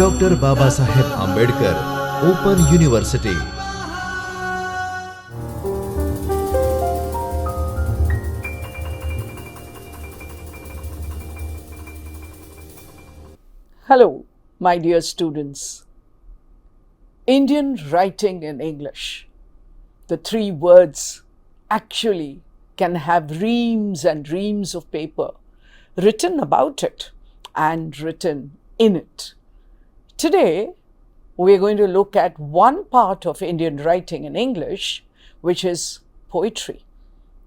Dr. Babasaheb Ambedkar, Open University. Hello, my dear students. Indian writing in English. The three words actually can have reams and reams of paper written about it and written in it. Today, we are going to look at one part of Indian writing in English, which is poetry.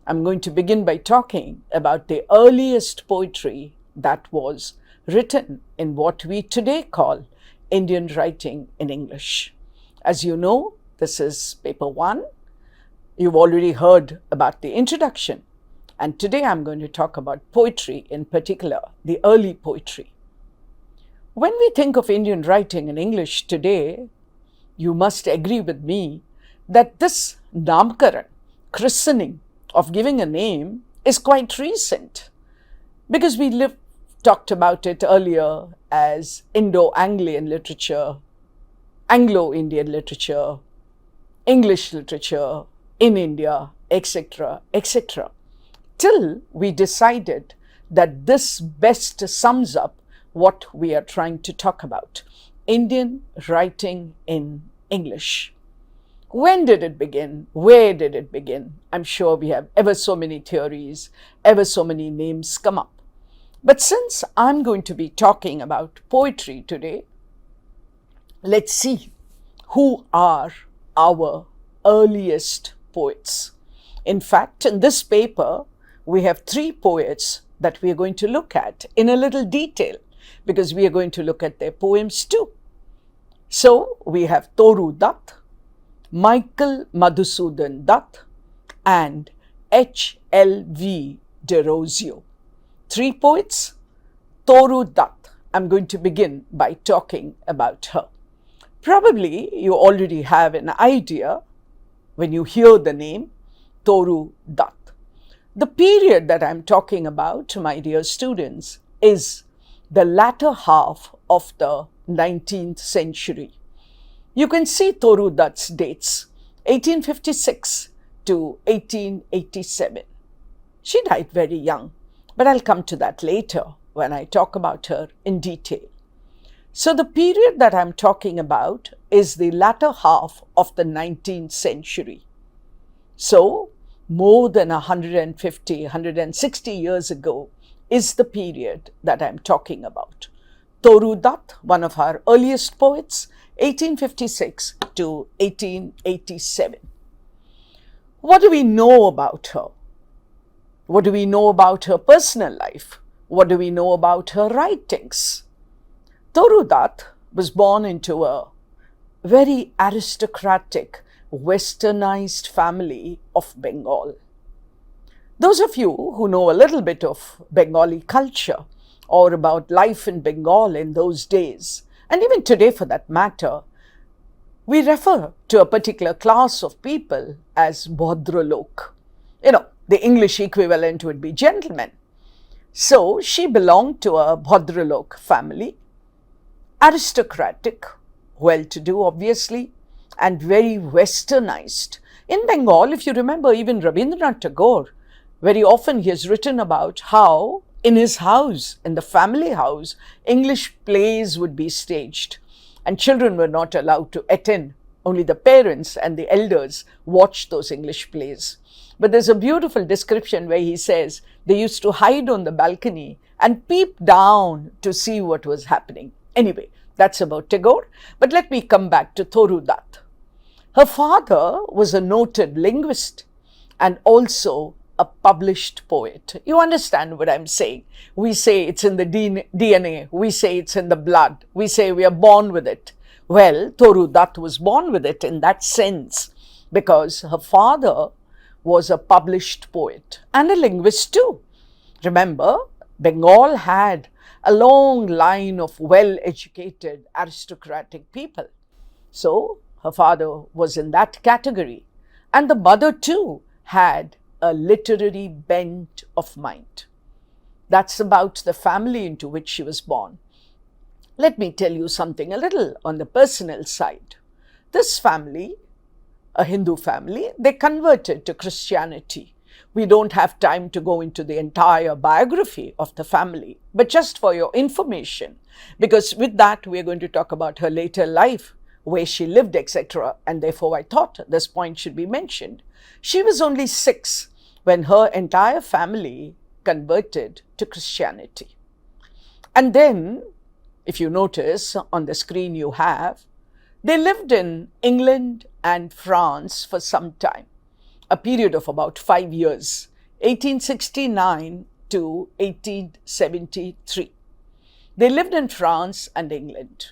I'm going to begin by talking about the earliest poetry that was written in what we today call Indian writing in English. As you know, this is Paper-1. You've already heard about the introduction, and today I'm going to talk about poetry, in particular, the early poetry. When we think of Indian writing in English today, you must agree with me that this namkaran, christening of giving a name, is quite recent, because we talked about it earlier as Indo-Anglian literature, Anglo-Indian literature, English literature in India, etc., etc., till we decided that this best sums up what we are trying to talk about, Indian writing in English. When did it begin? Where did it begin? I'm sure we have ever so many theories, ever so many names come up. But since I'm going to be talking about poetry today, let's see who are our earliest poets. In fact, in this paper, we have three poets that we are going to look at in a little detail, because we are going to look at their poems too. So we have Toru Dutt, Michael Madhusudan Dutt, and H.L.V. de Rosio. Three poets. Toru Dutt. I'm going to begin by talking about her. Probably you already have an idea when you hear the name Toru Dutt. The period that I'm talking about, my dear students, is the latter half of the 19th century. You can see Toru Dutt's dates, 1856 to 1887. She died very young, but I'll come to that later when I talk about her in detail. So the period that I'm talking about is the latter half of the 19th century. So more than 150, 160 years ago is the period that I'm talking about. Toru Dutt, one of our earliest poets, 1856 to 1887. What do we know about her? What do we know about her personal life? What do we know about her writings? Toru Dutt was born into a very aristocratic, westernized family of Bengal. Those of you who know a little bit of Bengali culture or about life in Bengal in those days, and even today for that matter, we refer to a particular class of people as Bhadralok. The English equivalent would be gentlemen. So she belonged to a Bhadralok family, aristocratic, well-to-do obviously, and very westernized. In Bengal, if you remember, even Rabindranath Tagore, very often he has written about how in his house, in the family house, English plays would be staged and children were not allowed to attend. Only the parents and the elders watched those English plays. But there's a beautiful description where he says they used to hide on the balcony and peep down to see what was happening. Anyway, that's about Tagore. But let me come back to Toru Dutt. Her father was a noted linguist and also a published poet. You understand what I'm saying? We say it's in the DNA. We say it's in the blood. We say we are born with it. Well, Toru Dutt was born with it in that sense, because her father was a published poet and a linguist too. Remember, Bengal had a long line of well-educated aristocratic people. So her father was in that category, and the mother too had a literary bent of mind. That's about the family into which she was born. Let me tell you something a little on the personal side. This family, a Hindu family, they converted to Christianity. We don't have time to go into the entire biography of the family, but just for your information, because with that we are going to talk about her later life, where she lived, etc. And therefore I thought this point should be mentioned. She was only 6 when her entire family converted to Christianity. And then, if you notice on the screen you have, they lived in England and France for some time, a period of about 5 years, 1869 to 1873. They lived in France and England.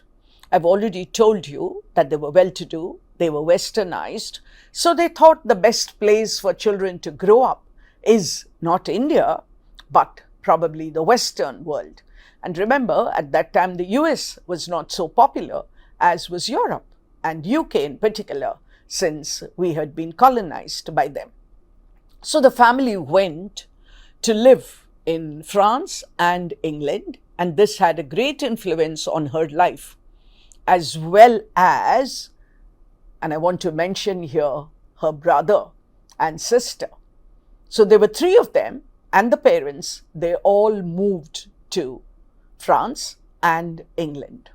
I've already told you that they were well-to-do, they were westernized, so they thought the best place for children to grow up is not India, but probably the Western world. And remember, at that time, the US was not so popular as was Europe and UK in particular, since we had been colonized by them. So the family went to live in France and England, and this had a great influence on her life, as well as, and I want to mention here, her brother and sister. So there were 3 of them, and the parents, they all moved to France and England.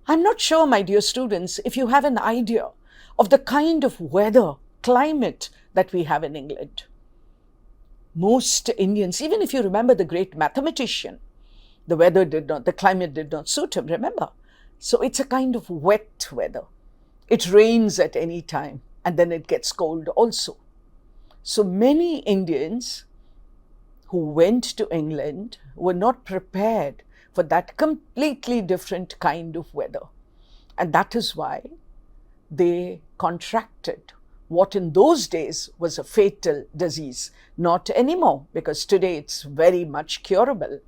I'm not sure, my dear students, if you have an idea of the kind of weather, climate that we have in England. Most Indians, even if you remember the great mathematician, the climate did not suit him, remember? So it's a kind of wet weather. It rains at any time, and then it gets cold also. So many Indians who went to England were not prepared for that completely different kind of weather. And that is why they contracted what in those days was a fatal disease. Not anymore, because today it's very much curable.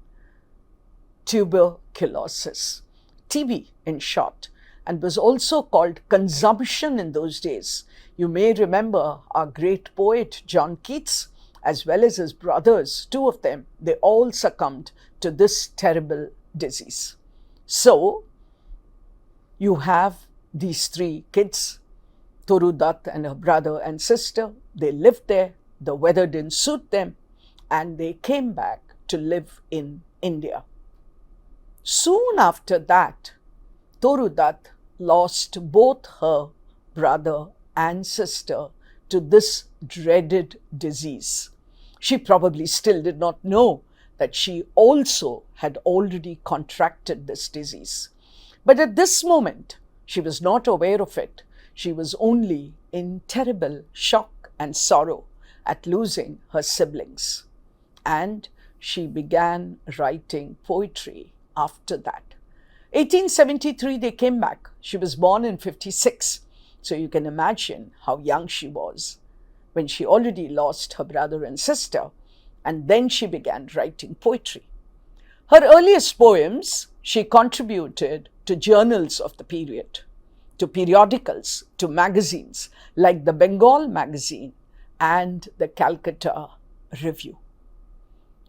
Tuberculosis, TB in short, and was also called consumption in those days. You may remember our great poet John Keats, as well as his brothers, 2 of them, they all succumbed to this terrible disease. So, you have these 3 kids, Toru Dutt and her brother and sister. They lived there, the weather didn't suit them, and they came back to live in India. Soon after that, Toru Dutt lost both her brother and sister to this dreaded disease. She probably still did not know that she also had already contracted this disease. But at this moment, she was not aware of it. She was only in terrible shock and sorrow at losing her siblings. And she began writing poetry after that. 1873, they came back. She was born in 56. So you can imagine how young she was when she already lost her brother and sister, and then she began writing poetry. Her earliest poems she contributed to journals of the period, to periodicals, to magazines like the Bengal magazine and the Calcutta Review.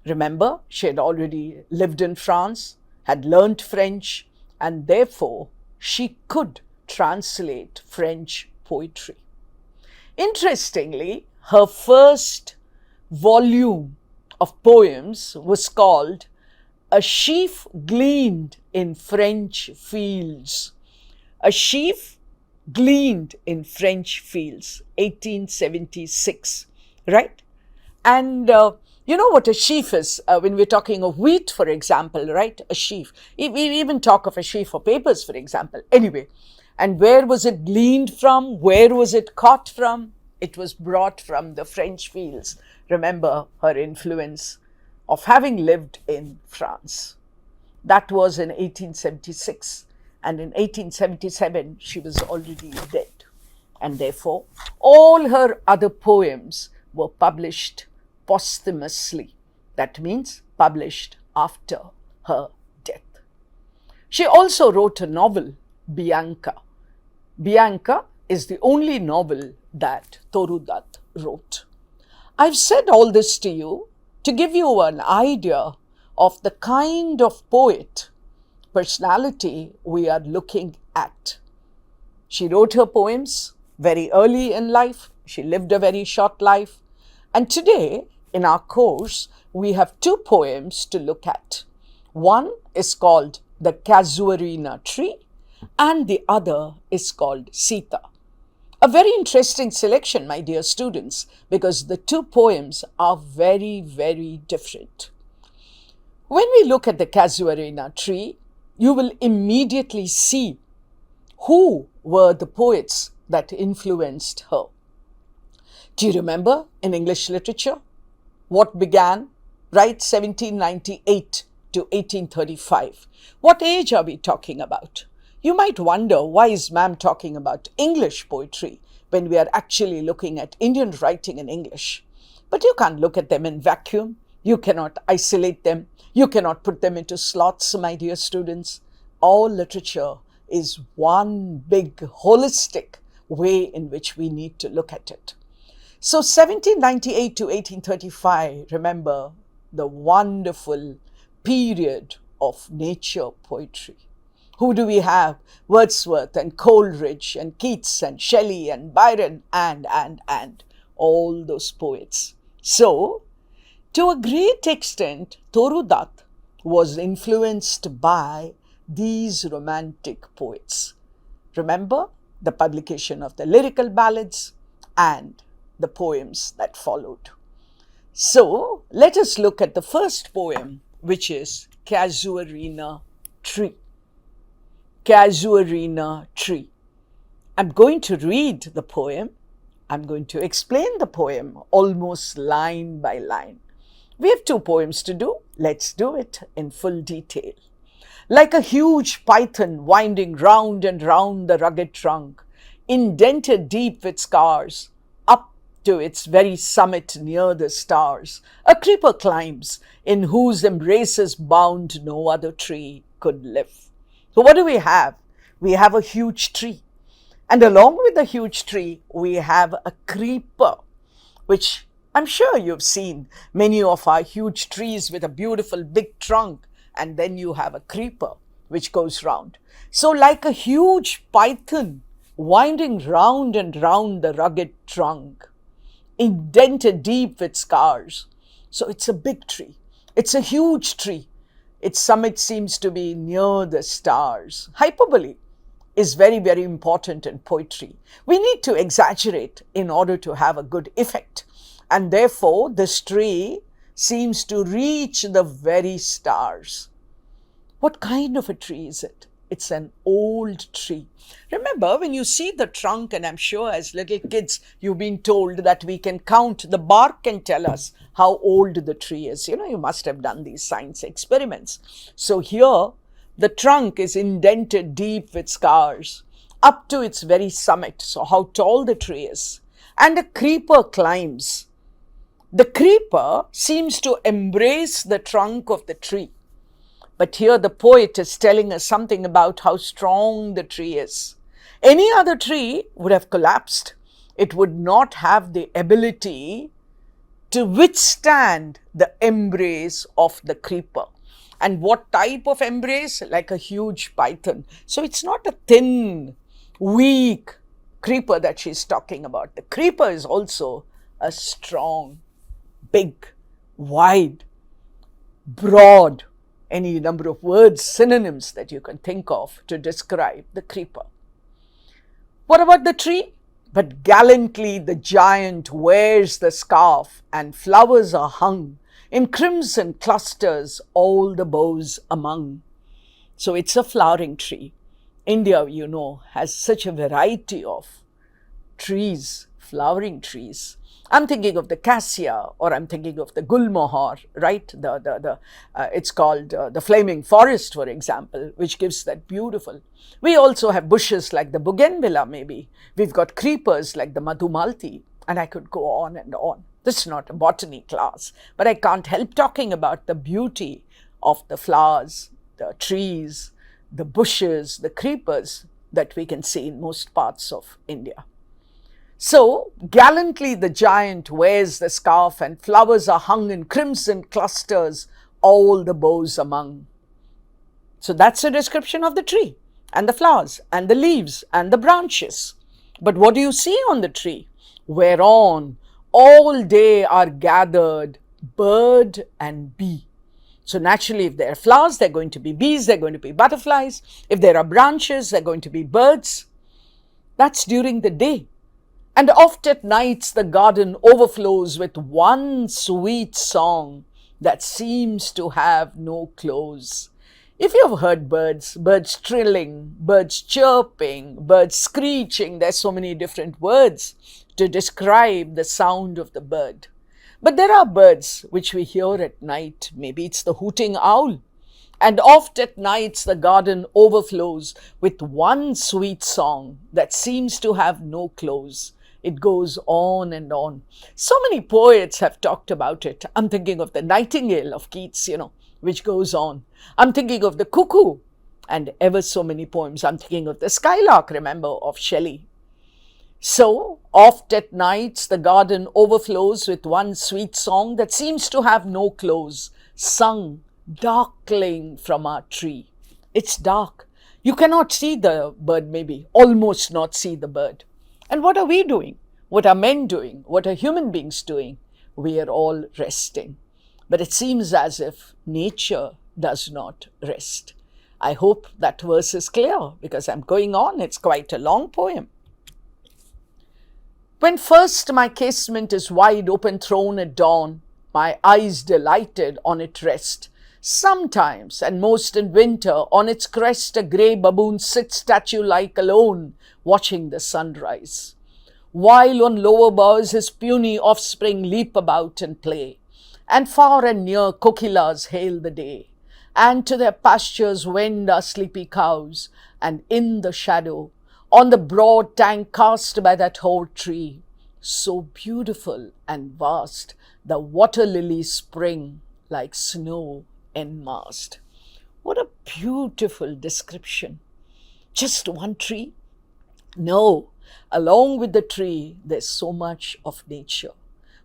Remember, she had already lived in France, had learnt French, and therefore she could translate French poetry. Interestingly, her first volume of poems was called A Sheaf Gleaned in French Fields. A Sheaf Gleaned in French Fields, 1876, right? And you know what a sheaf is when we're talking of wheat, for example, right? A sheaf. We even talk of a sheaf of papers, for example. Anyway, and where was it gleaned from? Where was it caught from? It was brought from the French fields. Remember her influence of having lived in France. That was in 1876. And in 1877, she was already dead. And therefore, all her other poems were published posthumously. That means published after her death. She also wrote a novel, Bianca. Bianca is the only novel that Toru Dutt wrote. I've said all this to you to give you an idea of the kind of poet personality we are looking at. She wrote her poems very early in life. She lived a very short life. And today, in our course, we have two poems to look at. One is called The Casuarina Tree, and the other is called Sita. A very interesting selection, my dear students, because the two poems are very, very different. When we look at the Casuarina Tree, you will immediately see who were the poets that influenced her. Do you remember in English literature what began right 1798 to 1835? What age are we talking about? You might wonder, why is ma'am talking about English poetry when we are actually looking at Indian writing in English? But you can't look at them in vacuum. You cannot isolate them. You cannot put them into slots, my dear students. All literature is one big holistic way in which we need to look at it. So 1798 to 1835, remember the wonderful period of nature poetry. Who do we have? Wordsworth and Coleridge and Keats and Shelley and Byron and all those poets. So, to a great extent, Toru Dutt was influenced by these romantic poets. Remember the publication of the lyrical ballads and the poems that followed. So, let us look at the first poem, which is Casuarina Tree. Casuarina Tree. I'm going to read the poem. I'm going to explain the poem almost line by line. We have two poems to do. Let's do it in full detail. Like a huge python winding round and round the rugged trunk, indented deep with scars, up to its very summit near the stars, a creeper climbs, in whose embraces bound no other tree could live. So what do we have? We have a huge tree. And along with the huge tree, we have a creeper, which I'm sure you've seen many of our huge trees with a beautiful big trunk, and then you have a creeper which goes round. So like a huge python winding round and round the rugged trunk, indented deep with scars. So it's a big tree. It's a huge tree. Its summit seems to be near the stars. Hyperbole is very, very important in poetry. We need to exaggerate in order to have a good effect. And therefore, this tree seems to reach the very stars. What kind of a tree is it? It's an old tree. Remember, when you see the trunk, and I'm sure as little kids, you've been told that we can count, the bark can tell us how old the tree is. You know, you must have done these science experiments. So here, the trunk is indented deep with scars, up to its very summit. So how tall the tree is. And a creeper climbs. The creeper seems to embrace the trunk of the tree. But here the poet is telling us something about how strong the tree is. Any other tree would have collapsed. It would not have the ability to withstand the embrace of the creeper. And what type of embrace? Like a huge python. So it's not a thin, weak creeper that she's talking about. The creeper is also a strong, big, wide, broad, any number of words, synonyms that you can think of to describe the creeper. What about the tree? But gallantly the giant wears the scarf, and flowers are hung in crimson clusters, all the boughs among. So it's a flowering tree. India, you know, has such a variety of trees, flowering trees. I'm thinking of the cassia, or I'm thinking of the gulmohar, right? It's called the flaming forest, for example, which gives that beautiful. We also have bushes like the bougainvillea, maybe. We've got creepers like the madhumalti, and I could go on and on. This is not a botany class, but I can't help talking about the beauty of the flowers, the trees, the bushes, the creepers that we can see in most parts of India. So, gallantly the giant wears the scarf, and flowers are hung in crimson clusters, all the boughs among. So that's a description of the tree and the flowers and the leaves and the branches. But what do you see on the tree? Whereon all day are gathered bird and bee. So naturally, if there are flowers, there are going to be bees, there are going to be butterflies. If there are branches, there are going to be birds. That's during the day. And oft at nights the garden overflows with one sweet song that seems to have no close. If you've heard birds trilling, birds chirping, birds screeching, there's so many different words to describe the sound of the bird. But there are birds which we hear at night. Maybe it's the hooting owl. And oft at nights the garden overflows with one sweet song that seems to have no close. It goes on and on. So many poets have talked about it. I'm thinking of the Nightingale of Keats, which goes on. I'm thinking of the Cuckoo and ever so many poems. I'm thinking of the Skylark, remember, of Shelley. So, oft at nights the garden overflows with one sweet song that seems to have no close, sung darkling from our tree. It's dark. You cannot see the bird, maybe, almost not see the bird. And what are we doing? What are men doing? What are human beings doing? We are all resting. But it seems as if nature does not rest. I hope that verse is clear because I'm going on. It's quite a long poem. When first my casement is wide open thrown at dawn, my eyes delighted on it rest. Sometimes, and most in winter, on its crest a grey baboon sits statue-like alone, watching the sunrise. While on lower boughs his puny offspring leap about and play, and far and near kokillas hail the day, and to their pastures wend our sleepy cows, and in the shadow, on the broad tank cast by that hoar tree, so beautiful and vast, the water lilies spring like snow enmasked. What a beautiful description. Just one tree? No, along with the tree, there's so much of nature.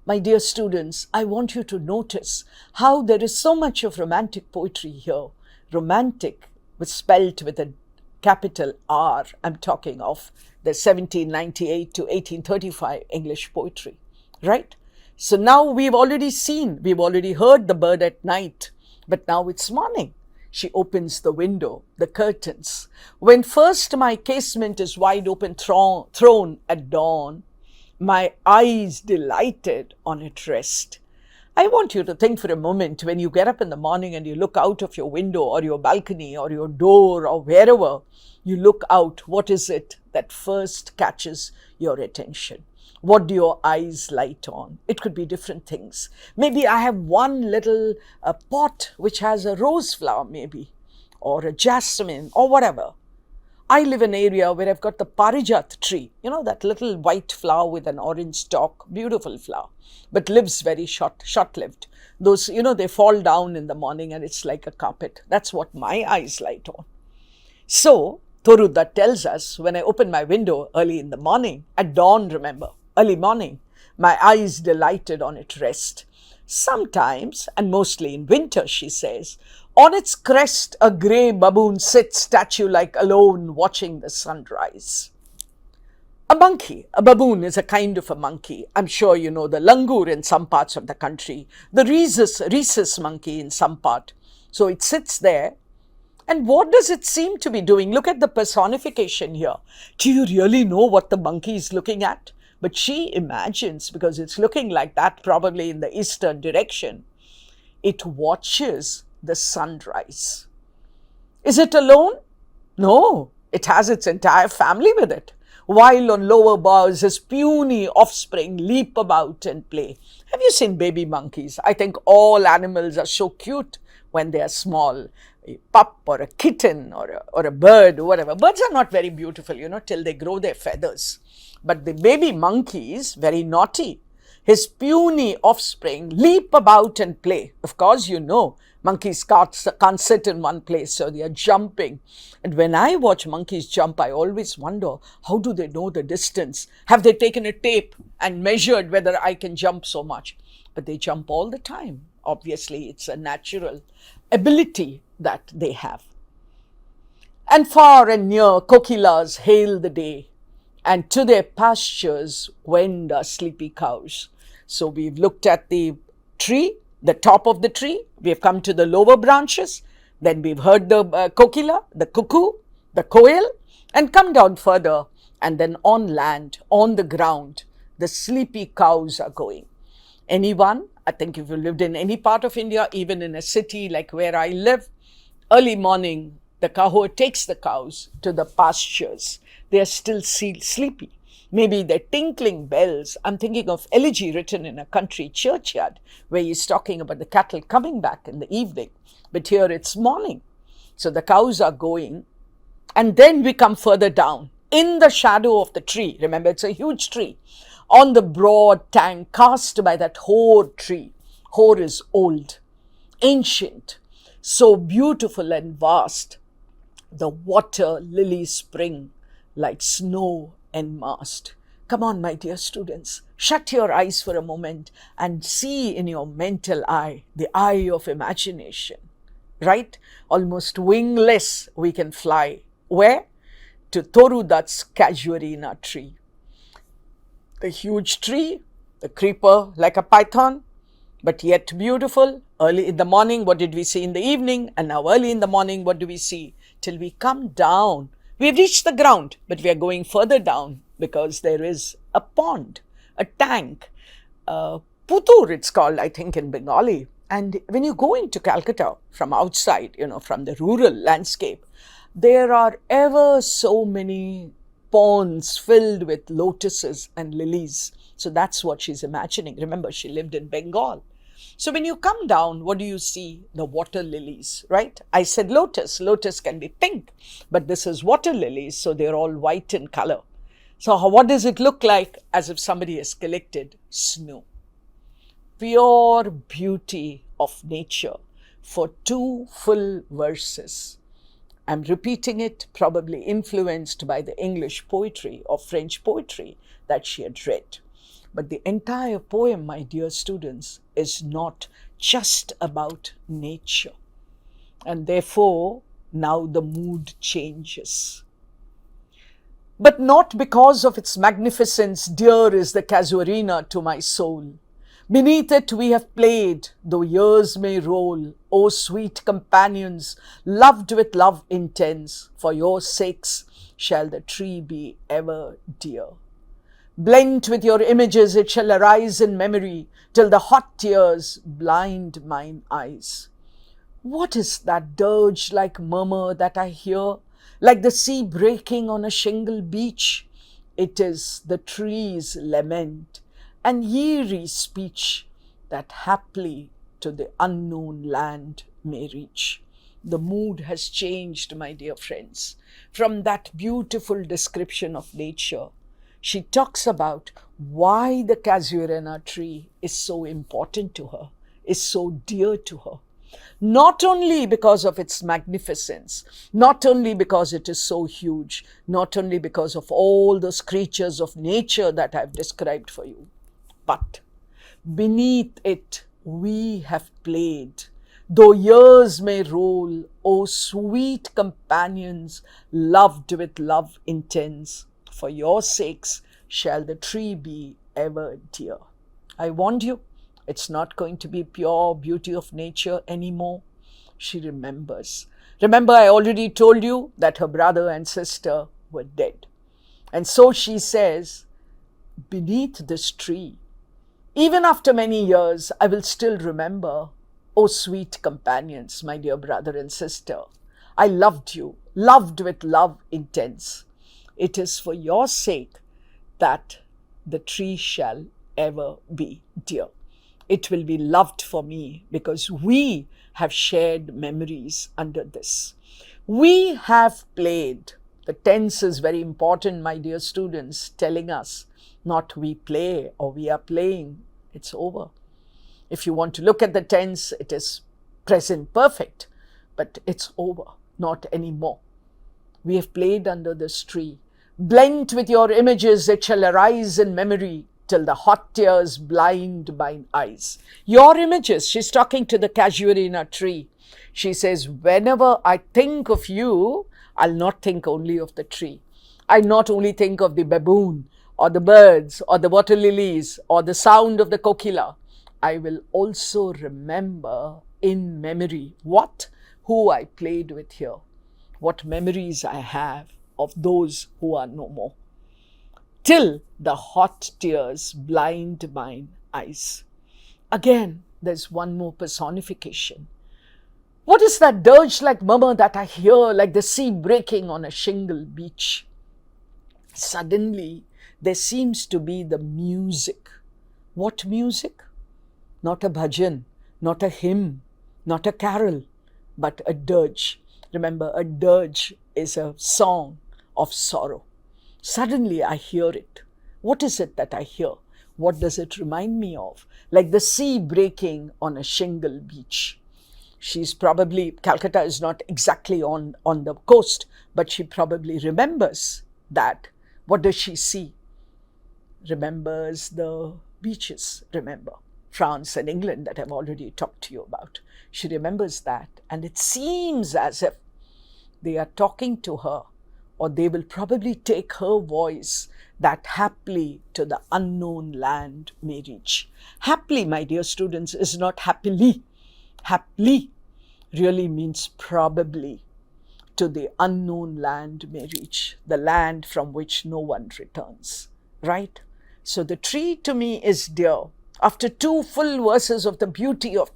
My dear students, I want you to notice how there is so much of romantic poetry here. Romantic was spelt with a capital R. I'm talking of the 1798 to 1835 English poetry, right? So now we've already heard the bird at night, but now it's morning. She opens the window, the curtains. When first my casement is wide open thrown at dawn, my eyes delighted on it rest. I want you to think for a moment when you get up in the morning and you look out of your window or your balcony or your door or wherever you look out, what is it that first catches your attention? What do your eyes light on? It could be different things. Maybe I have one little pot which has a rose flower maybe, or a jasmine or whatever. I live in an area where I've got the parijat tree, that little white flower with an orange stalk, beautiful flower, but lives very short-lived. Those, they fall down in the morning and it's like a carpet. That's what my eyes light on. So, Toru Dutt tells us, when I open my window early in the morning, at dawn, remember, early morning, my eyes delighted on it rest. Sometimes, and mostly in winter, she says, on its crest a grey baboon sits statue-like alone, watching the sunrise. A monkey, a baboon, is a kind of a monkey. I'm sure you know the langur in some parts of the country, the rhesus monkey in some part. So it sits there. And what does it seem to be doing? Look at the personification here. Do you really know what the monkey is looking at? But she imagines, because it's looking like that probably in the eastern direction, it watches the sunrise. Is it alone? No, it has its entire family with it. While on lower boughs, his puny offspring leap about and play. Have you seen baby monkeys? I think all animals are so cute when they are small. A pup or a kitten or a bird or whatever. Birds are not very beautiful, till they grow their feathers. But the baby monkey is very naughty. His puny offspring leap about and play. Of course, monkeys can't sit in one place, so they are jumping. And when I watch monkeys jump, I always wonder, how do they know the distance? Have they taken a tape and measured whether I can jump so much? But they jump all the time. Obviously, it's a natural ability that they have. And far and near, kokilas hail the day, and to their pastures wend our sleepy cows. So we've looked at the tree, the top of the tree, we have come to the lower branches, then we've heard the kokila, the cuckoo, the koel, and come down further, and then on land, on the ground, the sleepy cows are going. Anyone, I think if you lived in any part of India, even in a city like where I live, early morning, the cow takes the cows to the pastures. They are still sleepy. Maybe they're tinkling bells. I'm thinking of elegy written in a country churchyard where he's talking about the cattle coming back in the evening. But here it's morning. So the cows are going. And then we come further down in the shadow of the tree. Remember, it's a huge tree. On the broad tank cast by that hoar tree. Hoar is old, ancient, so beautiful and vast. The water lilies spring like snow enmasked. Come on, my dear students, shut your eyes for a moment and see in your mental eye, the eye of imagination, right? Almost wingless we can fly. Where? To Toru Dutt's Casuarina tree. The huge tree, the creeper like a python, but yet beautiful. Early in the morning, what did we see in the evening? And now early in the morning, what do we see? Till we come down. We've reached the ground, but we are going further down because there is a pond, a tank. Putur it's called, I think, in Bengali. And when you go into Calcutta from outside, from the rural landscape, there are ever so many ponds filled with lotuses and lilies. So that's what she's imagining. Remember, she lived in Bengal. So when you come down, what do you see? The water lilies, right? I said lotus. Lotus can be pink, but this is water lilies, so they're all white in color. So what does it look like? As if somebody has collected snow. Pure beauty of nature for 2 full verses. I'm repeating it, probably influenced by the English poetry or French poetry that she had read. But the entire poem, my dear students, is not just about nature. And therefore, now the mood changes. But not because of its magnificence, dear is the Casuarina to my soul. Beneath it we have played, though years may roll. O sweet companions, loved with love intense, for your sakes shall the tree be ever dear. Blent with your images it shall arise in memory, till the hot tears blind mine eyes. What is that dirge-like murmur that I hear, like the sea breaking on a shingle beach? It is the tree's lament, and eerie speech that haply to the unknown land may reach. The mood has changed, my dear friends, from that beautiful description of nature. She talks about why the Casuarina tree is so important to her, is so dear to her. Not only because of its magnificence, not only because it is so huge, not only because of all those creatures of nature that I've described for you, but beneath it we have played. Though years may roll, O sweet companions, loved with love intense, for your sakes shall the tree be ever dear. I warned you, it's not going to be pure beauty of nature anymore. She remembers. Remember, I already told you that her brother and sister were dead. And so she says, beneath this tree, even after many years, I will still remember, O sweet companions, my dear brother and sister, I loved you, loved with love intense. It is for your sake that the tree shall ever be dear. It will be loved for me because we have shared memories under this. We have played. The tense is very important, my dear students, telling us not we play or we are playing. It's over. If you want to look at the tense, it is present perfect, but it's over, not anymore. We have played under this tree. Blent with your images, it shall arise in memory till the hot tears blind mine eyes. Your images, she's talking to the Casuarina tree. She says, whenever I think of you, I'll not think only of the tree. I not only think of the baboon or the birds or the water lilies or the sound of the kokila. I will also remember in memory who I played with here, what memories I have of those who are no more, till the hot tears blind mine eyes. Again, there's one more personification. What is that dirge-like murmur that I hear, like the sea breaking on a shingle beach? Suddenly, there seems to be the music. What music? Not a bhajan, not a hymn, not a carol, but a dirge. Remember, a dirge is a song of sorrow. Suddenly, I hear it. What is it that I hear? What does it remind me of? Like the sea breaking on a shingle beach. She's probably, Calcutta is not exactly on the coast, but she probably remembers that. What does she see? Remembers the beaches, remember. France and England that I've already talked to you about. She remembers that, and it seems as if they are talking to her, or they will probably take her voice that haply to the unknown land may reach. Haply, my dear students, is not happily. Haply really means probably to the unknown land may reach, the land from which no one returns, right? So the tree to me is dear. After 2 full verses of the beauty of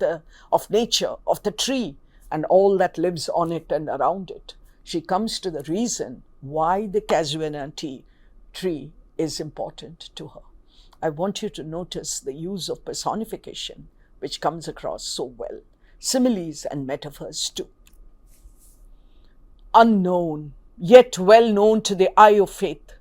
nature, of the tree, and all that lives on it and around it, she comes to the reason why the Casuarina tree is important to her. I want you to notice the use of personification, which comes across so well. Similes and metaphors too. Unknown, yet well known to the eye of faith.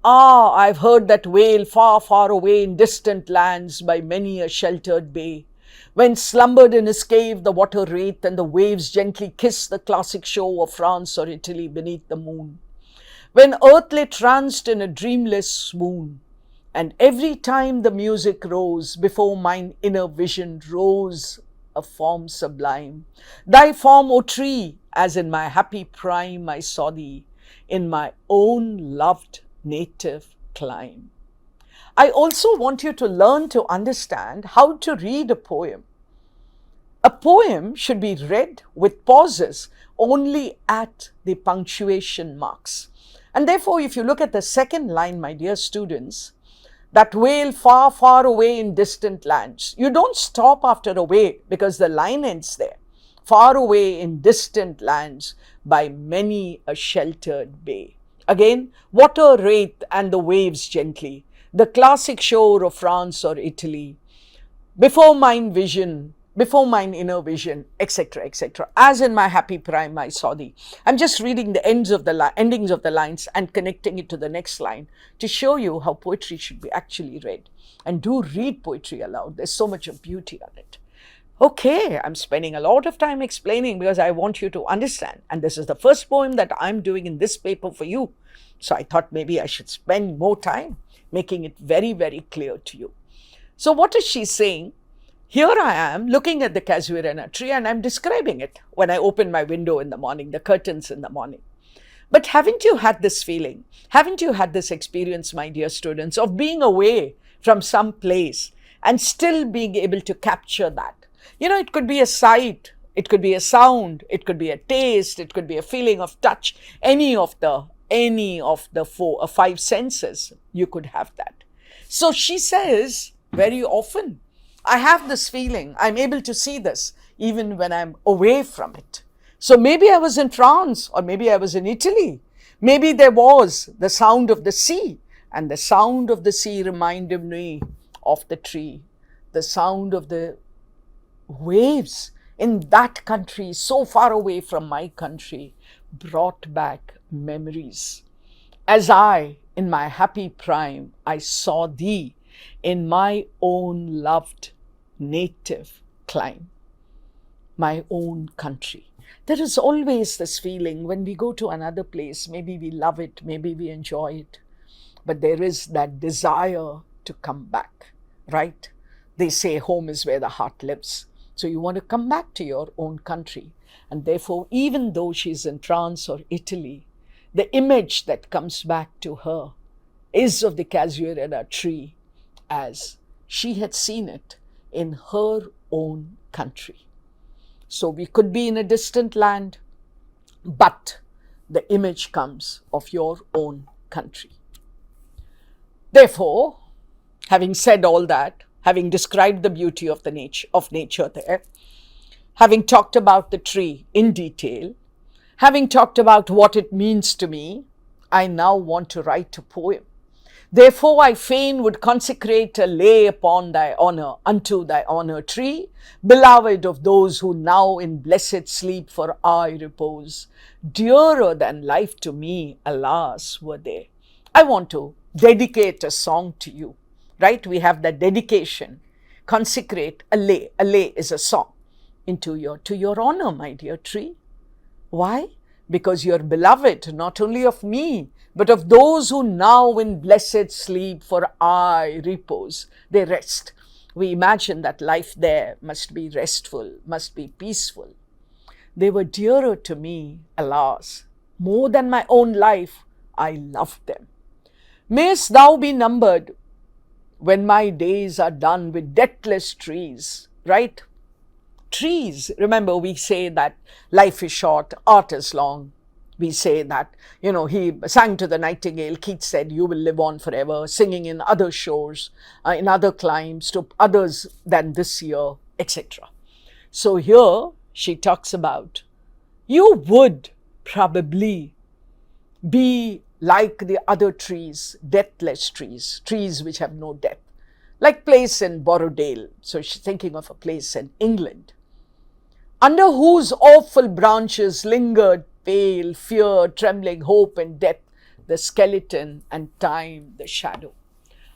Ah, I've heard that wail far, far away in distant lands by many a sheltered bay, when slumbered in his cave the water wraith and the waves gently kiss the classic shore of France or Italy beneath the moon. When earth lay tranced in a dreamless swoon, and every time the music rose, before mine inner vision rose a form sublime. Thy form, O tree, as in my happy prime I saw thee, in my own loved native clime. I also want you to learn to understand how to read a poem. A poem should be read with pauses only at the punctuation marks. And therefore, if you look at the second line, my dear students, that wail far, far away in distant lands. You don't stop after away because the line ends there. Far away in distant lands by many a sheltered bay. Again, water wraith and the waves gently, the classic shore of France or Italy. Before mine inner vision, etc., etc. As in my happy prime I saw thee. I'm just reading the endings of the lines and connecting it to the next line to show you how poetry should be actually read. And do read poetry aloud. There's so much of beauty on it. Okay, I'm spending a lot of time explaining because I want you to understand. And this is the first poem that I'm doing in this paper for you. So I thought maybe I should spend more time making it very, very clear to you. So what is she saying? Here I am looking at the Casuarina tree and I'm describing it when I open my window in the morning, the curtains in the morning. But haven't you had this feeling? Haven't you had this experience, my dear students, of being away from some place and still being able to capture that? You know, it could be a sight, it could be a sound, it could be a taste, it could be a feeling of touch, any of the 5 senses, you could have that. So she says very often, I have this feeling, I'm able to see this even when I'm away from it. So maybe I was in France or maybe I was in Italy. Maybe there was the sound of the sea, and the sound of the sea reminded me of the tree. The sound of the waves in that country so far away from my country brought back memories. As I, in my happy prime, I saw thee in my own loved native clime, my own country. There is always this feeling when we go to another place, maybe we love it, maybe we enjoy it, but there is that desire to come back, right? They say home is where the heart lives. So you want to come back to your own country. And therefore, even though she's in France or Italy, the image that comes back to her is of the Casuarina tree as she had seen it in her own country. So we could be in a distant land, but the image comes of your own country. Therefore, having said all that, having described the beauty of nature there, having talked about the tree in detail, having talked about what it means to me, I now want to write a poem. Therefore I fain would consecrate a lay upon thy honor, unto thy honor tree, beloved of those who now in blessed sleep for aye repose. Dearer than life to me, alas, were they. I want to dedicate a song to you, right? We have that dedication. Consecrate a lay. A lay is a song to your honor, my dear tree. Why? Because you're beloved not only of me, but of those who now in blessed sleep for aye repose. They rest. We imagine that life there must be restful, must be peaceful. They were dearer to me, alas, more than my own life. I loved them. Mayst thou be numbered when my days are done with deathless trees, right? Trees, remember we say that life is short, art is long. We say that, he sang to the nightingale, Keats said, you will live on forever, singing in other shores, in other climes, to others than this year, etc. So here she talks about, you would probably be like the other trees, deathless trees, trees which have no death, like place in Borrowdale. So she's thinking of a place in England, under whose awful branches lingered pale, fear, trembling, hope and death, the skeleton, and time, the shadow.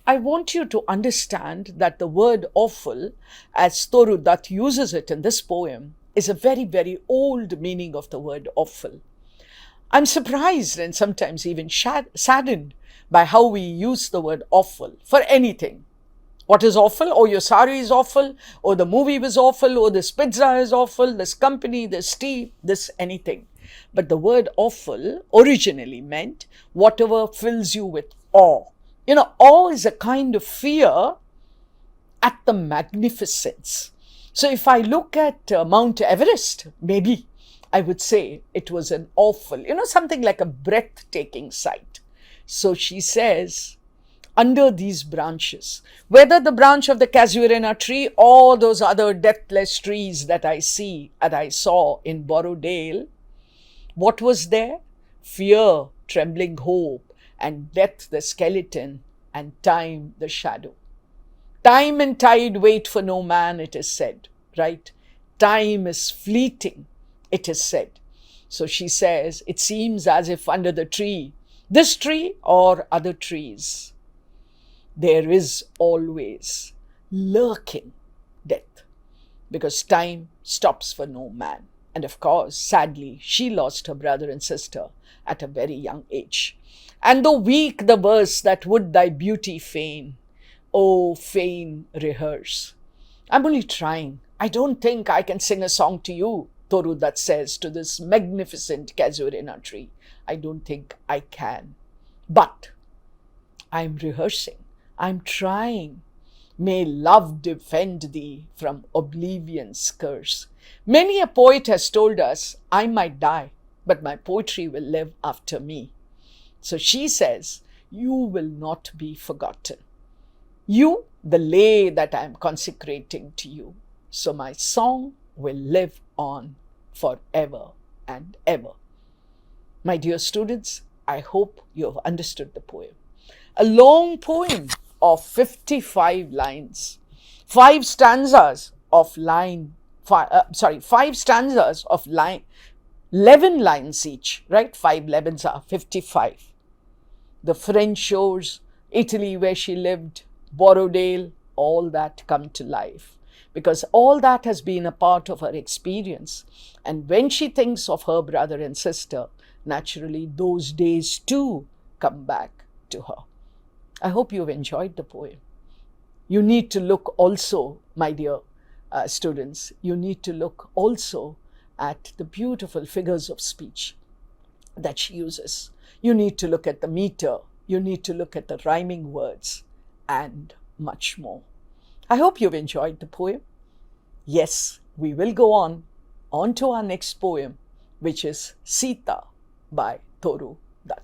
I want you to understand that the word awful, as Toru Dutt uses it in this poem, is a very, very old meaning of the word awful. I'm surprised and sometimes even saddened by how we use the word awful for anything. What is awful? Oh, your sari is awful, or the movie was awful, or this pizza is awful, this company, this tea, this anything. But the word awful originally meant whatever fills you with awe. Awe is a kind of fear at the magnificence. So if I look at Mount Everest, maybe I would say it was an awful, something like a breathtaking sight. So she says, under these branches, whether the branch of the Casuarina tree or those other deathless trees that I saw in Borrowdale, what was there? Fear, trembling hope, and death the skeleton, and time the shadow. Time and tide wait for no man, it is said, right? Time is fleeting, it is said. So she says, it seems as if under the tree, this tree or other trees, there is always lurking death, because time stops for no man. And of course, sadly, she lost her brother and sister at a very young age. And though weak the verse that would thy beauty feign, oh, fain rehearse. I'm only trying. I don't think I can sing a song to you, Toru Dutt says to this magnificent Casuarina tree. I don't think I can. But I'm rehearsing. I'm trying. May love defend thee from oblivion's curse. Many a poet has told us, I might die, but my poetry will live after me. So she says, you will not be forgotten. You, the lay that I am consecrating to you. So my song will live on forever and ever. My dear students, I hope you have understood the poem. A long poem of 55 lines, 5 stanzas of 11 lines each, right? 5 11s are 55. The French shores, Italy where she lived, Borrowdale, all that come to life, because all that has been a part of her experience. And when she thinks of her brother and sister, naturally those days too come back to her. I hope you've enjoyed the poem. You need to look also, my dear students, you need to look also at the beautiful figures of speech. that she uses. You need to look at the meter, you need to look at the rhyming words, and much more. I hope you've enjoyed the poem. Yes, we will go on to our next poem, which is Sita by Toru Dutt.